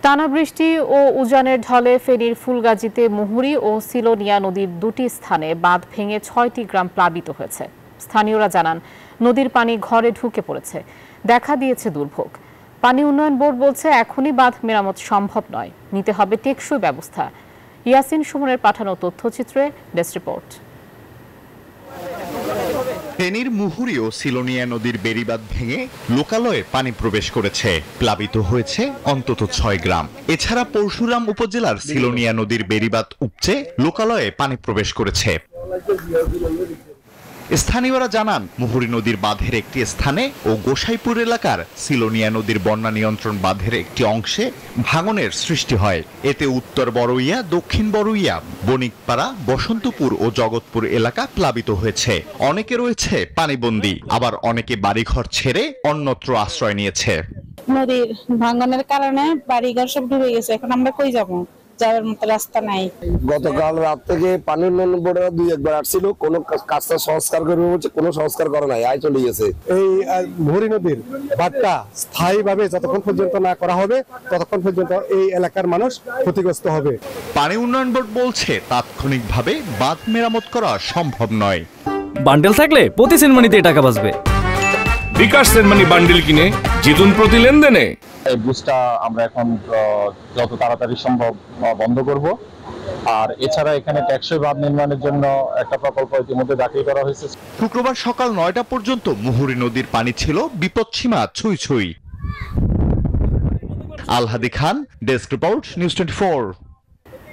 টানা বৃষ্টি ও উজানের ঢলে ফেনীর ফুলগাজীতে মুহুরী ও সিলোনিয়া নদীর দুটি স্থানে বাঁধ ভেঙে ৬টি গ্রাম প্লাবিত হয়েছে। স্থানীয়রা জানান, নদীর পানি ঘরে ঢুকে পড়েছে, দেখা দিয়েছে দুর্ভোগ। পানি উন্নয়ন বোর্ড বলছে এখনই বাঁধ মেরামত সম্ভব নয়, নিতে হবে টেকসই ব্যবস্থা। ইয়াসিন সুমনের পাঠানো তথ্যচিত্রে ডেস্ক রিপোর্ট। ফেনীর মুহুরী ও সিলোনিয়া নদীর বেড়িবাঁধ ভেঙে লোকালয়ে পানি প্রবেশ করেছে, প্লাবিত হয়েছে অন্তত ৬ গ্রাম। এছাড়া পরশুরাম উপজেলার সিলোনিয়া নদীর বেড়িবাঁধ উপচে লোকালয়ে পানি প্রবেশ করেছে। স্থানীয়রা জানান, মুহুরী নদীর বাঁধের একটি স্থানে ও গোসাইপুর এলাকার সিলোনিয়া নদীর বন্যা নিয়ন্ত্রণ বাঁধের একটি অংশে ভাঙনের সৃষ্টি হয়। এতে উত্তর বড়ুইয়া, দক্ষিণ বড়ুইয়া, বণিকপাড়া, বসন্তপুর ও জগৎপুর এলাকা প্লাবিত হয়েছে। অনেকে রয়েছে পানিবন্দী, আবার অনেকে বাড়িঘর ছেড়ে অন্যত্র আশ্রয় নিয়েছে। নদীর ভাঙনের কারণে বাড়িঘর সব ডুবে গেছে, এখন আমরা কই যাব? যাওয়ার মতো রাস্তা নাই। গতকাল রাত থেকে পানি উন্নয়ন বোর্ডের ২-১ বার আসছিল, কোনো কাজটা সংস্কার করবে বলছে, কোনো সংস্কার করে নাই, আয় চলে গেছে। এই মুহুরী নদীর বাঁধটা স্থায়ীভাবে যতক্ষণ পর্যন্ত না করা হবে ততক্ষণ পর্যন্ত এই এলাকার মানুষ ক্ষতিগ্রস্ত হবে। পানি উন্নয়ন বোর্ড বলছে তাৎক্ষণিকভাবে বাঁধ মেরামত করা সম্ভব নয়। বান্ডেল থাকলে প্রতি সেনমানিতে টাকা বাঁচবে। বিকাশ সেনমানি বান্ডেল কিনে জিতুন প্রতি লেনদেনে। এই বুস্টটা আমরা এখন যত তাড়াতাড়ি সম্ভব বন্ধ করব। আর এছাড়া এখানে টেকসই বাঁধ নির্মাণের জন্য একটা প্রকল্প ইতিমধ্যে দাখিল করা হয়েছে। শুক্রবার সকাল ৯টা পর্যন্ত মুহুরী নদীর পানি ছিল বিপদসীমা ছুঁই ছুঁই। আলহাদি খান, ডেস্ক রিপোর্ট, নিউজ 24।